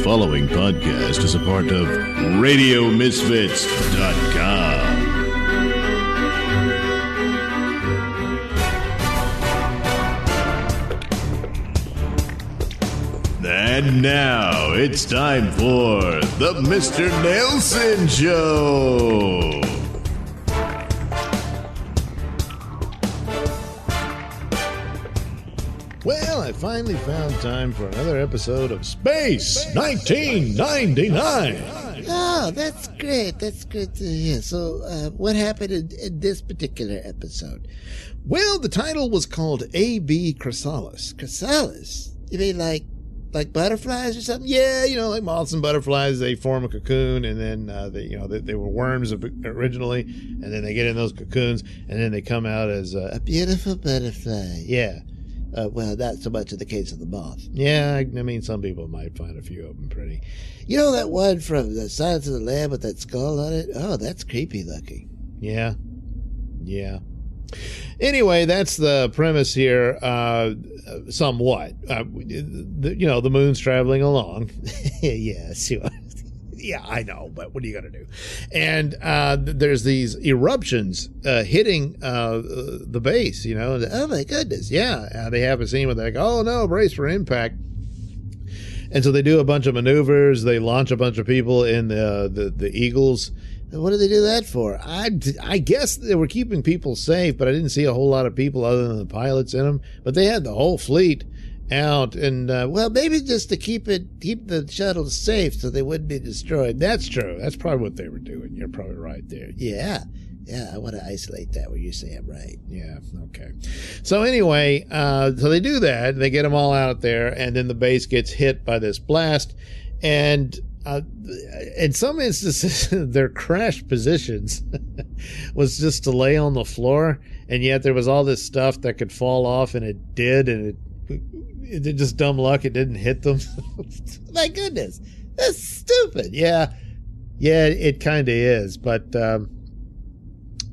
following podcast is a part of RadioMisfits.com. And now it's time for the Mr. Nailsin Show. Well, I finally found time for another episode of Space 1999. Oh, that's great. That's good to hear. So, what happened in this particular episode? Well, the title was called AB Chrysalis. Chrysalis? You mean like butterflies or something? Yeah, like moths and butterflies, they form a cocoon, and then they were worms originally, and then they get in those cocoons, and then they come out as a beautiful butterfly. Yeah. Well, not so much in the case of the moth. Yeah, I mean, some people might find a few of them pretty. You know that one from the Silence of the Lamb with that skull on it? Oh, that's creepy looking. Yeah. Anyway, that's the premise here, somewhat. The moon's traveling along. Yeah, sure. Yeah, I know, but what are you going to do? And there's these eruptions hitting the base, Oh, my goodness. Yeah, they have a scene where they're like, oh, no, brace for impact. And so they do a bunch of maneuvers. They launch a bunch of people in the Eagles. What do they do that for? I guess they were keeping people safe, but I didn't see a whole lot of people other than the pilots in them. But they had the whole fleet out, and well, maybe just to keep the shuttle safe so they wouldn't be destroyed. That's true. That's probably what they were doing. You're probably right there. Yeah, I want to isolate that where you say I'm right. Yeah, okay. So anyway, so they do that. They get them all out there, and then the base gets hit by this blast, and in some instances, their crash positions was just to lay on the floor, and yet there was all this stuff that could fall off, and it did, and it just dumb luck. It didn't hit them. My goodness, that's stupid. Yeah, it kind of is. But oh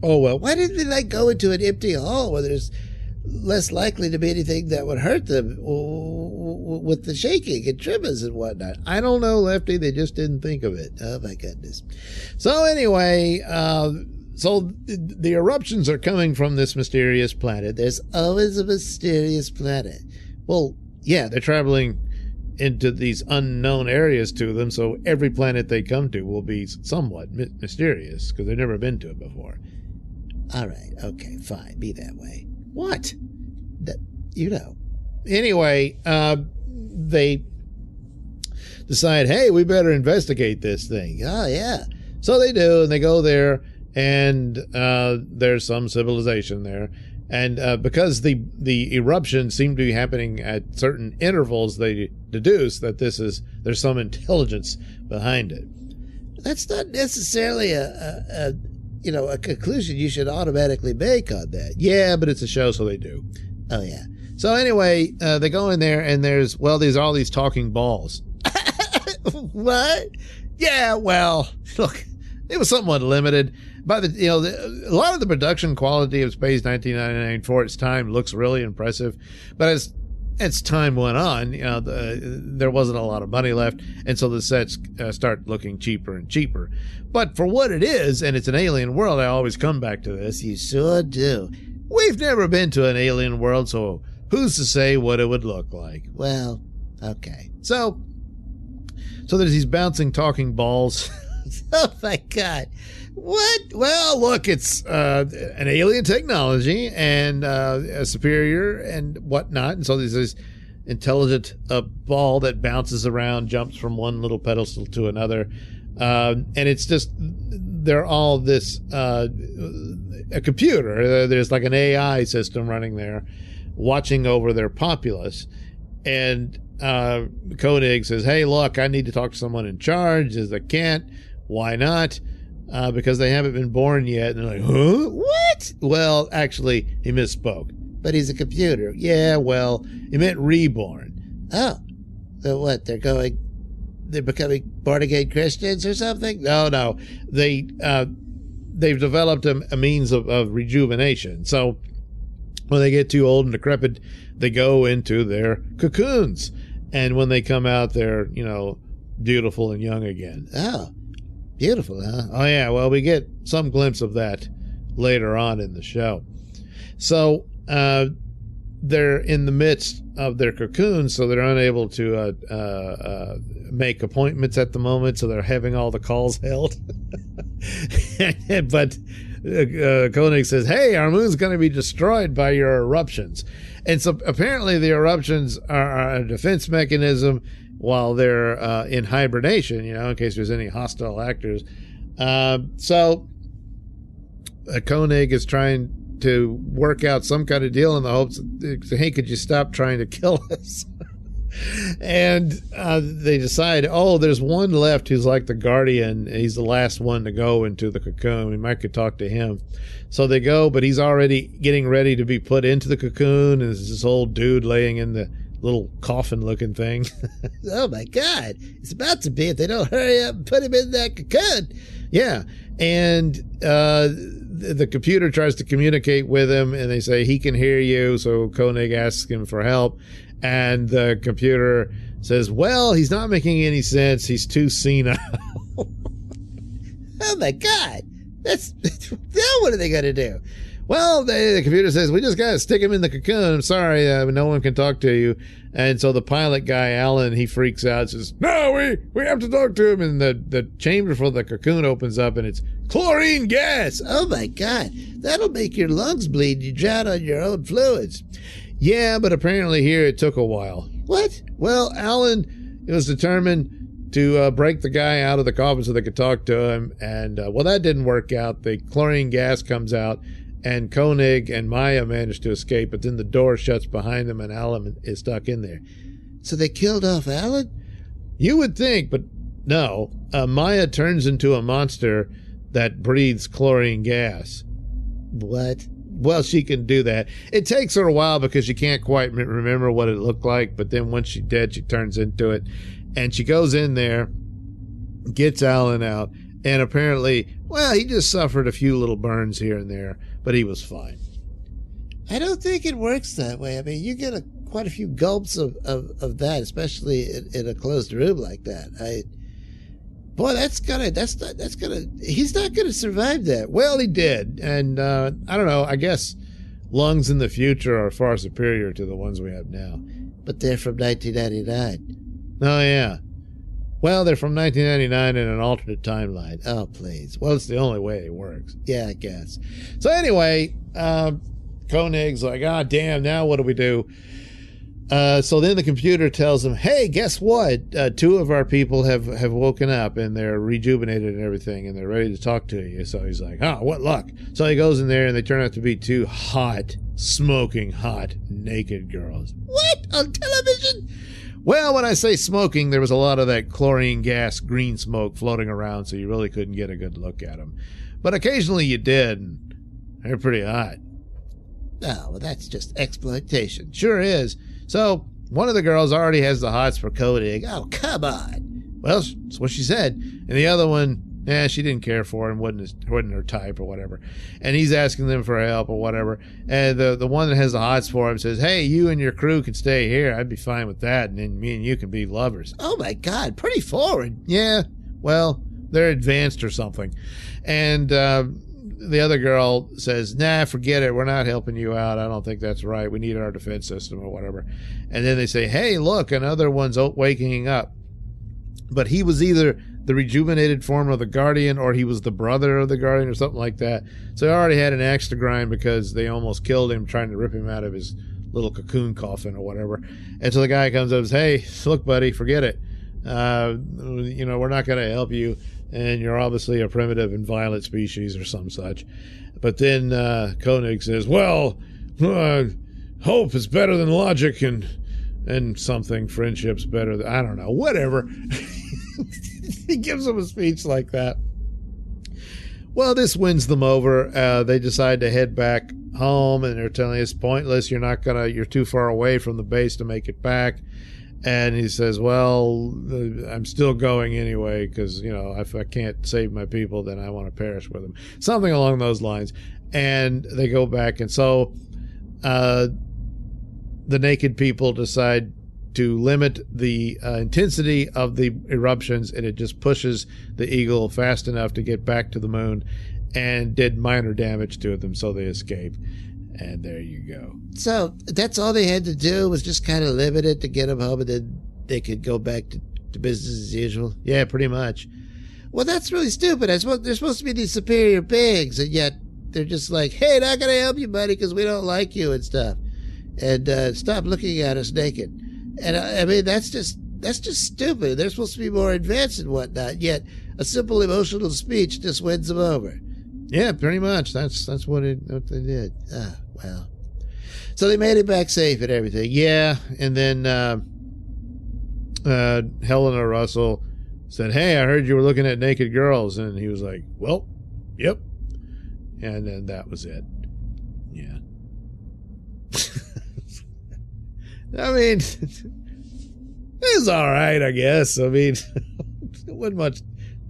well. Why didn't they go into an empty hall where there's less likely to be anything that would hurt them with the shaking and tremors and whatnot? I don't know, Lefty. They just didn't think of it. Oh my goodness. So anyway, so the eruptions are coming from this mysterious planet. There's always a mysterious planet. Well, yeah, they're traveling into these unknown areas to them, so every planet they come to will be somewhat mysterious because they've never been to it before. All right, okay, fine, be that way. What? Anyway, they decide, hey, we better investigate this thing. Oh, yeah. So they do, and they go there, and there's some civilization there. And because the eruptions seem to be happening at certain intervals, they deduce that there's some intelligence behind it. That's not necessarily a conclusion you should automatically make on that. Yeah, but it's a show, so they do. Oh, yeah. So anyway, they go in there, and there's all these talking balls. What? Yeah, well, look, it was somewhat limited. But a lot of the production quality of Space 1999 for its time looks really impressive. But as time went on, there wasn't a lot of money left, and so the sets start looking cheaper and cheaper. But for what it is, and it's an alien world, I always come back to this. You sure do. We've never been to an alien world, so who's to say what it would look like? Well, okay. So there's these bouncing talking balls. Oh my God. What? Well, look, it's an alien technology and a superior and whatnot. And so there's this intelligent ball that bounces around, jumps from one little pedestal to another. And it's just, they're all this, a computer. There's like an AI system running there, watching over their populace. And Koenig says, hey, look, I need to talk to someone in charge. Says, I can't. Why not? Because they haven't been born yet. And they're like, huh? What? Well, actually, he misspoke. But he's a computer. Yeah, well, he meant reborn. Oh. So what? They're becoming born-again Christians or something? No. They've developed a means of rejuvenation. So when they get too old and decrepit, they go into their cocoons. And when they come out, they're, beautiful and young again. Oh, beautiful, huh? Oh, yeah. Well, we get some glimpse of that later on in the show. So they're in the midst of their cocoon, so they're unable to make appointments at the moment, so they're having all the calls held. But Koenig says, hey, our moon's going to be destroyed by your eruptions. And so apparently the eruptions are a defense mechanism while they're in hibernation, in case there's any hostile actors. So Koenig is trying to work out some kind of deal in the hopes that, hey, could you stop trying to kill us? And they decide, there's one left who's like the guardian. He's the last one to go into the cocoon. We might could talk to him. So they go, but he's already getting ready to be put into the cocoon. And there's this old dude laying in the little coffin-looking thing. Oh, my God. It's about to be if they don't hurry up and put him in that cocoon. Yeah. And the computer tries to communicate with him, and they say he can hear you. So Koenig asks him for help. And the computer says, well, he's not making any sense. He's too senile. Oh, my God. Now what are they going to do? Well, the computer says, we just got to stick him in the cocoon. I'm sorry, no one can talk to you. And so the pilot guy, Alan, he freaks out, says, no, we have to talk to him. And the chamber for the cocoon opens up, and it's chlorine gas. Oh, my God. That'll make your lungs bleed. You drown on your own fluids. Yeah, but apparently here it took a while. What? Well, Alan was determined to break the guy out of the coffin so they could talk to him. And, that didn't work out. The chlorine gas comes out, and Koenig and Maya managed to escape, but then the door shuts behind them, and Alan is stuck in there. So they killed off Alan? You would think, but no. Maya turns into a monster that breathes chlorine gas. What? Well, she can do that. It takes her a while because she can't quite remember what it looked like, but then once she's dead, she turns into it. And she goes in there, gets Alan out, and apparently, he just suffered a few little burns here and there, but he was fine. I don't think it works that way. I mean, you get quite a few gulps of that, especially in a closed room like that. He's not gonna survive that. Well, he did. And, I don't know, I guess lungs in the future are far superior to the ones we have now. But they're from 1999. Oh, yeah. Well, they're from 1999 in an alternate timeline. Oh, please. Well, it's the only way it works. Yeah, I guess. So anyway, Koenig's like, damn, now what do we do? So then the computer tells him, hey, guess what? Two of our people have woken up, and they're rejuvenated and everything, and they're ready to talk to you. So he's like, what luck. So he goes in there, and they turn out to be two hot, smoking hot, naked girls. What? On television? Well, when I say smoking, there was a lot of that chlorine gas, green smoke floating around, so you really couldn't get a good look at them. But occasionally you did, and they're pretty hot. Oh, well, that's just exploitation. Sure is. So one of the girls already has the hots for Koenig. Oh, come on. Well, that's what she said. And the other one, she didn't care for him, wasn't her type or whatever. And he's asking them for help or whatever. And the one that has the hots for him says, hey, you and your crew can stay here. I'd be fine with that. And then me and you can be lovers. Oh, my God. Pretty forward. Yeah. Well, they're advanced or something. And the other girl says, nah, forget it. We're not helping you out. I don't think that's right. We need our defense system or whatever. And then they say, hey, look, another one's waking up. But he was either the rejuvenated form of the Guardian, or he was the brother of the Guardian, or something like that. So he already had an axe to grind because they almost killed him trying to rip him out of his little cocoon coffin or whatever. And so the guy comes up and says, hey, look, buddy, forget it. We're not going to help you, and you're obviously a primitive and violent species or some such. But then Koenig says, well, hope is better than logic, and something, friendship's better than, I don't know, whatever. He gives them a speech like that. Well, this wins them over. They decide to head back home, and they're telling us it's pointless. You're too far away from the base to make it back. And he says, well, I'm still going anyway, because, if I can't save my people, then I want to perish with them. Something along those lines. And they go back. And so the naked people decide to limit the intensity of the eruptions, and it just pushes the Eagle fast enough to get back to the moon, and did minor damage to them, so they escape. And there you go. So that's all they had to do, was just kind of limit it to get them home, and then they could go back to business as usual. Yeah, pretty much. Well, that's really stupid. They're supposed to be these superior beings, and yet they're just like, hey, not going to help you, buddy, because we don't like you and stuff. And stop looking at us naked. And I mean, that's just stupid. They're supposed to be more advanced and whatnot, yet a simple emotional speech just wins them over. Yeah, pretty much. That's what they did. Ah, well. So they made it back safe and everything. Yeah, and then Helena Russell said, hey, I heard you were looking at naked girls. And he was like, well, yep. And then that was it. Yeah. I mean, it's all right, I guess. I mean, there wasn't much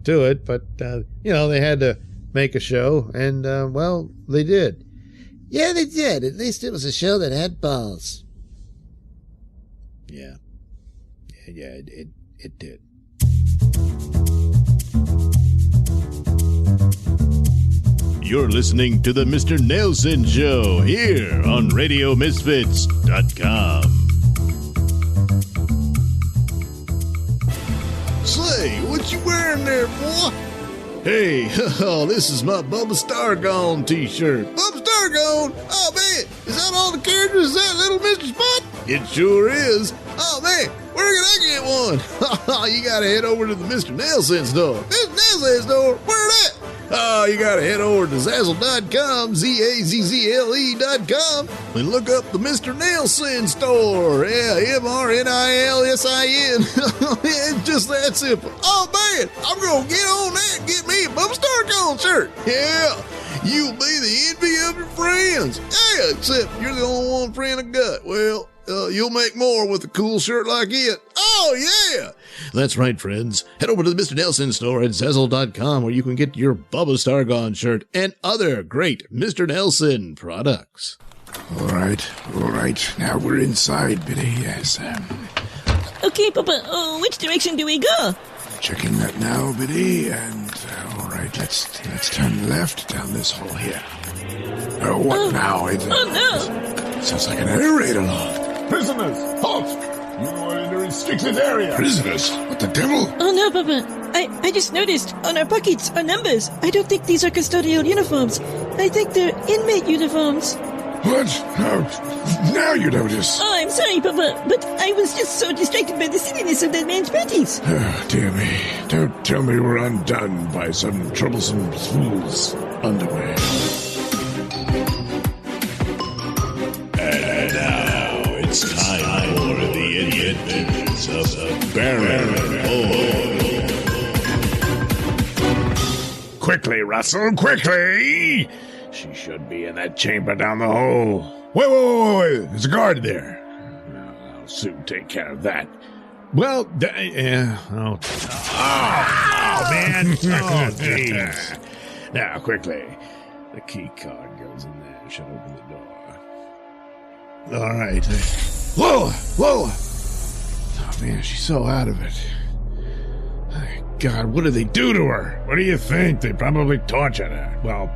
to it, but, they had to make a show, and, well, they did. Yeah, they did. At least it was a show that had balls. Yeah. Yeah, it did. You're listening to the Mr. Nailsin Show here on RadioMisfits.com. Say, what you wearing there, boy? Hey, this is my Bubba Stargone t-shirt. Bubba Stargone? Oh, man, is that all the characters? Is that Little Mr. Spot? It sure is. Oh, man, where can I get one? You gotta head over to the Mr. Nailsin store. Mr. Nailsin store? Where that? Oh, you gotta head over to Zazzle.com, Zazzle.com, and look up the Mr. Nailsin store. Yeah, MRNILSIN. It's just that simple. Oh, man, I'm gonna get on that and get me a Bubba Stargone shirt. Yeah, you'll be the envy of your friends. Yeah, except you're the only one friend I got. Well, you'll make more with a cool shirt like it. Oh, yeah. That's right, friends. Head over to the Mr. Nailsin store at Zazzle.com, where you can get your Bubba Stargone shirt and other great Mr. Nailsin products. All right. Now we're inside, Biddy. Yes. Okay, Papa. Which direction do we go? Checking that now, Biddy. And all right, let's turn left down this hall here. Oh, what now? No! Sounds like an air raid alarm. Prisoners, halt! You are in a restricted area. Prisoners? What the devil? Oh no, Papa. I just noticed on our pockets are numbers. I don't think these are custodial uniforms. I think they're inmate uniforms. What? No. Now you notice. Oh, I'm sorry, Papa, but I was just so distracted by the silliness of that man's panties. Oh, dear me. Don't tell me we're undone by some troublesome fool's underwear. And now it's time for the adventures of the Baron Boy. Quickly, Russell, quickly! She should be in that chamber down the hall. Wait. There's a guard there. I'll soon take care of that. Well, man. Oh, jeez. Now, quickly. The key card goes in there. Should open the door. All right. Lola! Oh, man, she's so out of it. God, what did they do to her? What do you think? They probably tortured her. Well,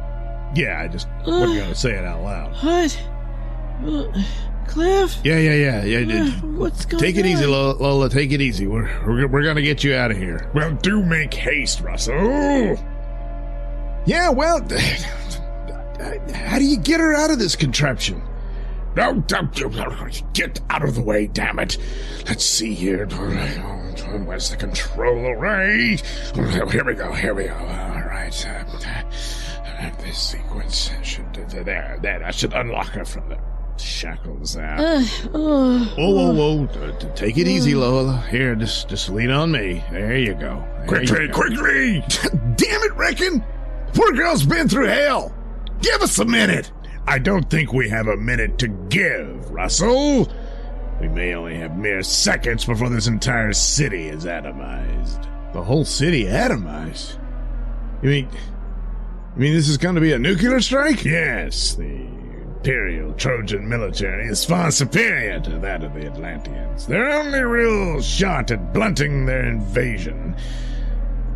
yeah, I just wasn't going to say it out loud. What? Cliff? Yeah. What's going on? Take it easy, Lola. Take it easy. We're going to get you out of here. Well, do make haste, Russell. Yeah, well, how do you get her out of this contraption? No, get out of the way, damn it. Let's see here. Where's the control array? Here we go. All right. This sequence should... There. I should unlock her from the shackles there. Whoa. Take it easy, Lola. Here, just lean on me. There you go. Quickly! Damn it, Reckon! Poor girl's been through hell. Give us a minute. I don't think we have a minute to give, Russell. We may only have mere seconds before this entire city is atomized. The whole city atomized? You mean this is going to be a nuclear strike? Yes, the Imperial Trojan military is far superior to that of the Atlanteans. Their only real shot at blunting their invasion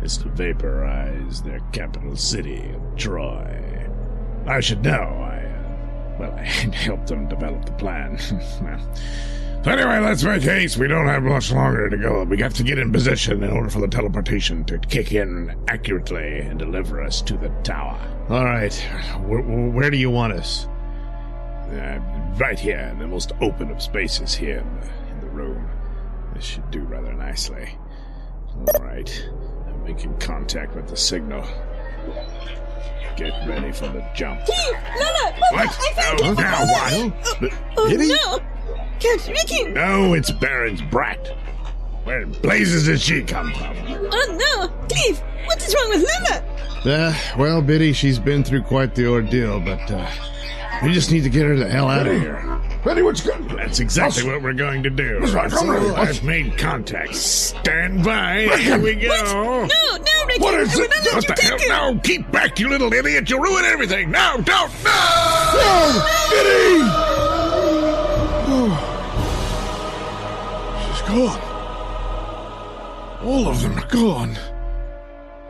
is to vaporize their capital city of Troy. I should know. I helped them develop the plan. So anyway, let's make haste. We don't have much longer to go. We got to get in position in order for the teleportation to kick in accurately and deliver us to the tower. All right. Where do you want us? Right here, in the most open of spaces here in the room. This should do rather nicely. All right. I'm making contact with the signal. Get ready for the jump. Lola! What? I found it! Now what? Oh, Did he? no! Can't reach him! No, it's Baron's brat. Where in blazes did she come from? Oh, no! Cliff, what is wrong with Lola? Well, Biddy, she's been through quite the ordeal, but we just need to get her the hell out of here. Betty, what's good? That's exactly what we're going to do. Right, So I've made contact. Stand by. Here we go. No, Ricky! What is I will it? not let What you the take hell? it. No, keep back, you little idiot. You'll ruin everything. No, don't. No! Oh, Betty! She's gone. All of them are gone.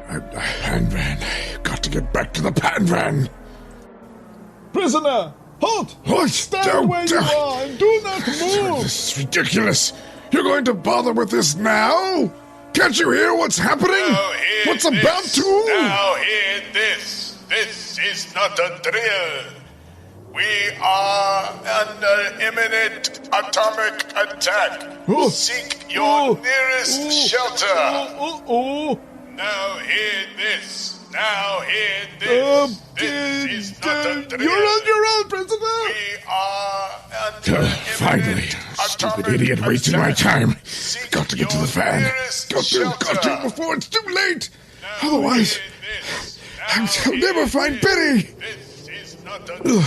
Pan van. Got to get back to the pan van. Prisoner, halt! What? Stand where you are and do not move! This is ridiculous. You're going to bother with this now? Can't you hear what's happening? What's about to? Now hear this. This is not a drill. We are under imminent atomic attack. Oh. Seek your nearest shelter. Oh. Now hear this. Now hear this. This is not a drill. You're on your own, prisoner! We are under Finally, imminent stupid atomic idiot wasting my attack. time. Seek Got to get to your the fan. nearest Got to shelter. before it's too late. Now Otherwise, hear this. I'll Now never hear find this. Betty. This is not a drill.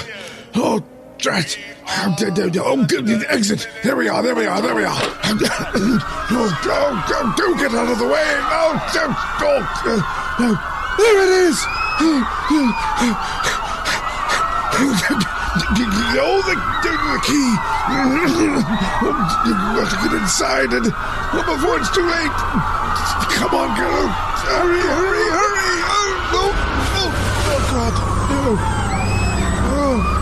Oh, drat. Oh, good. Exit. There we are. Oh, do get out of the way. No. There it is. Oh, the key. You have to get inside and before it's too late. Come on, girl. Hurry. Oh, no. Oh, God. No. Oh.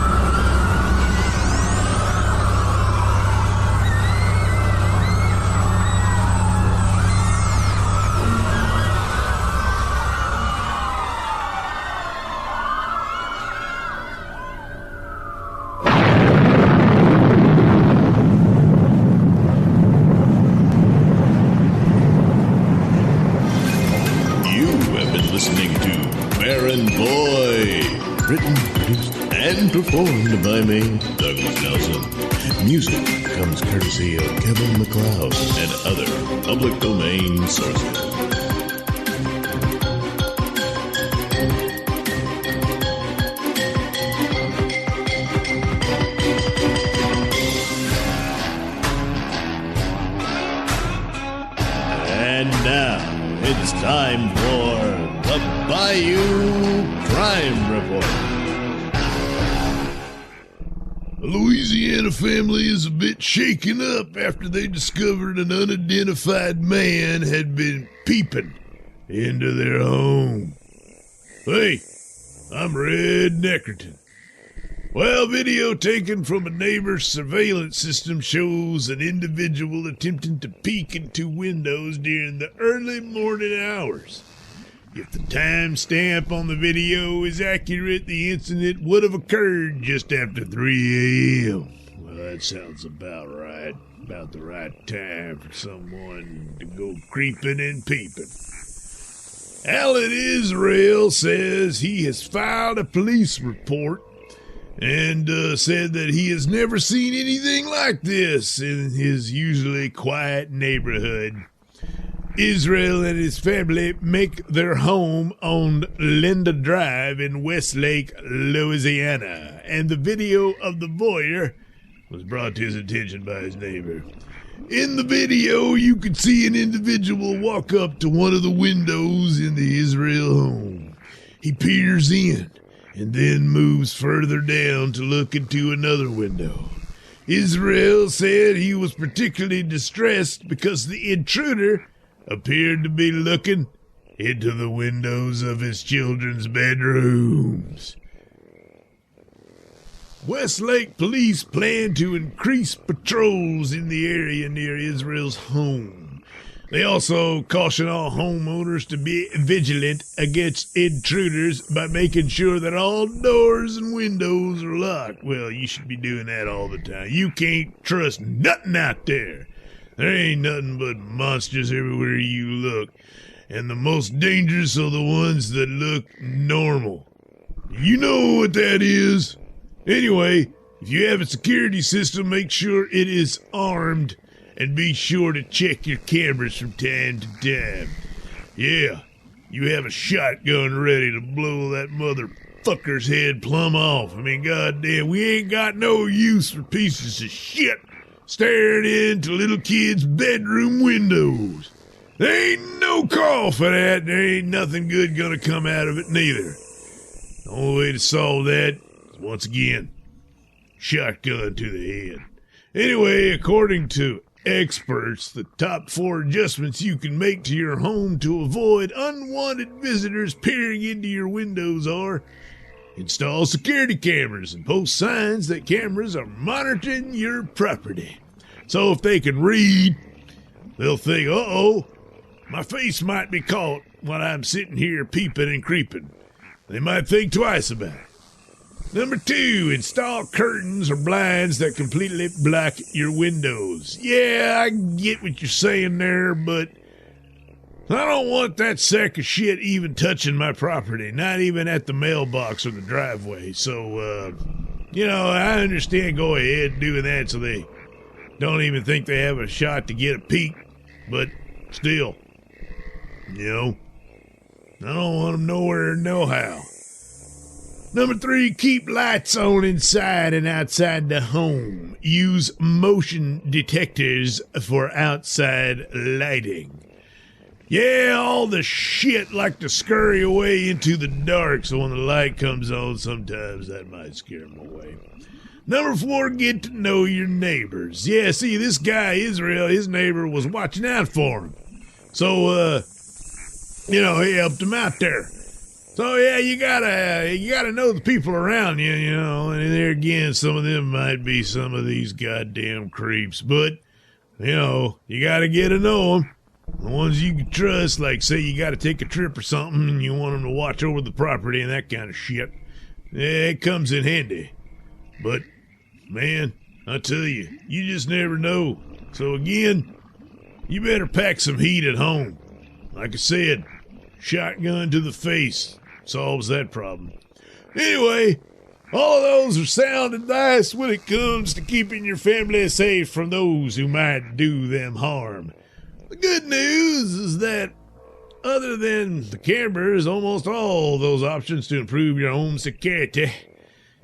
Listening to Baron Boy, written, produced, and performed by me, Douglas Nailsin. Music comes courtesy of Kevin MacLeod and other public domain sources. And now it's time for the Bayou Crime Report. A Louisiana family is a bit shaken up after they discovered an unidentified man had been peeping into their home. Hey, I'm Red Neckerton. Well, video taken from a neighbor's surveillance system shows an individual attempting to peek into windows during the early morning hours. If the timestamp on the video is accurate, the incident would have occurred just after 3 a.m. Well, that sounds about right. About the right time for someone to go creeping and peeping. Alan Israel says he has filed a police report and said that he has never seen anything like this in his usually quiet neighborhood. Israel and his family make their home on Linda Drive in West Lake, Louisiana, and the video of the voyeur was brought to his attention by his neighbor. In the video, you could see an individual walk up to one of the windows in the Israel home. He peers in and then moves further down to look into another window. Israel said he was particularly distressed because the intruder appeared to be looking into the windows of his children's bedrooms. West Lake police plan to increase patrols in the area near Israel's home. They also caution all homeowners to be vigilant against intruders by making sure that all doors and windows are locked. Well, you should be doing that all the time. You can't trust nothing out there. There ain't nothing but monsters everywhere you look. And the most dangerous are the ones that look normal. You know what that is. Anyway, if you have a security system, make sure it is armed. And be sure to check your cameras from time to time. Yeah, you have a shotgun ready to blow that motherfucker's head plumb off. I mean, goddamn, we ain't got no use for pieces of shit staring into little kids' bedroom windows. There ain't no call for that. There ain't nothing good gonna come out of it neither. The only way to solve that is, once again, shotgun to the head. Anyway, according to experts, the top 4 adjustments you can make to your home to avoid unwanted visitors peering into your windows are: install security cameras and post signs that cameras are monitoring your property. So if they can read, they'll think, uh-oh, my face might be caught while I'm sitting here peeping and creeping. They might think twice about it. Number 2, install curtains or blinds that completely block your windows. Yeah, I get what you're saying there, but I don't want that sack of shit even touching my property, not even at the mailbox or the driveway. So, I understand go ahead doing that so they don't even think they have a shot to get a peek, but still, I don't want them nowhere nohow. Number 3, keep lights on inside and outside the home. Use motion detectors for outside lighting. Yeah, all the shit like to scurry away into the dark, so when the light comes on, sometimes that might scare them away. Number 4, get to know your neighbors. Yeah, see, this guy, Israel, his neighbor was watching out for him. So, he helped him out there. So yeah, you gotta know the people around you, and there again, some of them might be some of these goddamn creeps, but, you gotta get to know them. The ones you can trust, like say you gotta take a trip or something and you want them to watch over the property and that kind of shit. Yeah, it comes in handy. But, man, I tell you, you just never know. So again, you better pack some heat at home. Like I said, shotgun to the face solves that problem. Anyway, all of those are sound advice when it comes to keeping your family safe from those who might do them harm. The good news is that other than the cameras, almost all those options to improve your home security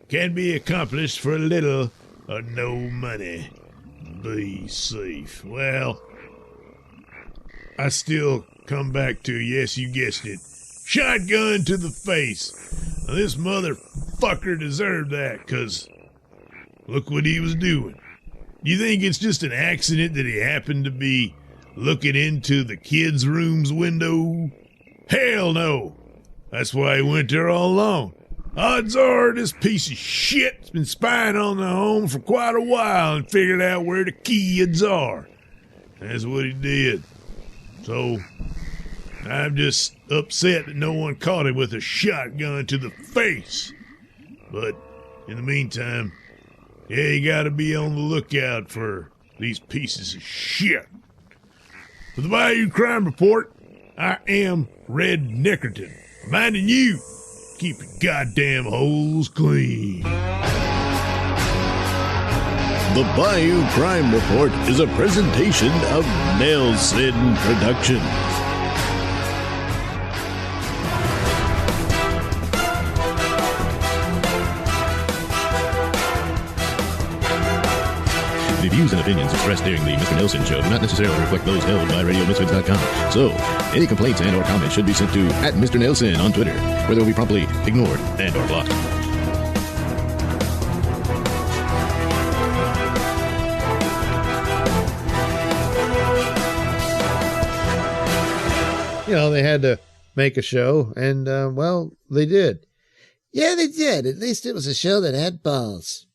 can be accomplished for little or no money. Be safe. Well, I still come back to, yes, you guessed it, shotgun to the face. Now, this motherfucker deserved that, because look what he was doing. You think it's just an accident that he happened to be looking into the kids' room's window? Hell no. That's why he went there all along. Odds are this piece of shit's been spying on the home for quite a while and figured out where the kids are. That's what he did. So, I'm just upset that no one caught him with a shotgun to the face. But, in the meantime, yeah, you gotta be on the lookout for these pieces of shit. For the Bayou Crime Report, I am Red Nickerton, reminding you, keep your goddamn holes clean. The Bayou Crime Report is a presentation of Nailsin Productions. The views and opinions expressed during the Mr. Nailsin show do not necessarily reflect those held by RadioMisfits.com. So, any complaints and or comments should be sent to @Mr. Nailsin on Twitter, where they will be promptly ignored and or blocked. You know, they had to make a show, and, well, they did. Yeah, they did. At least it was a show that had balls.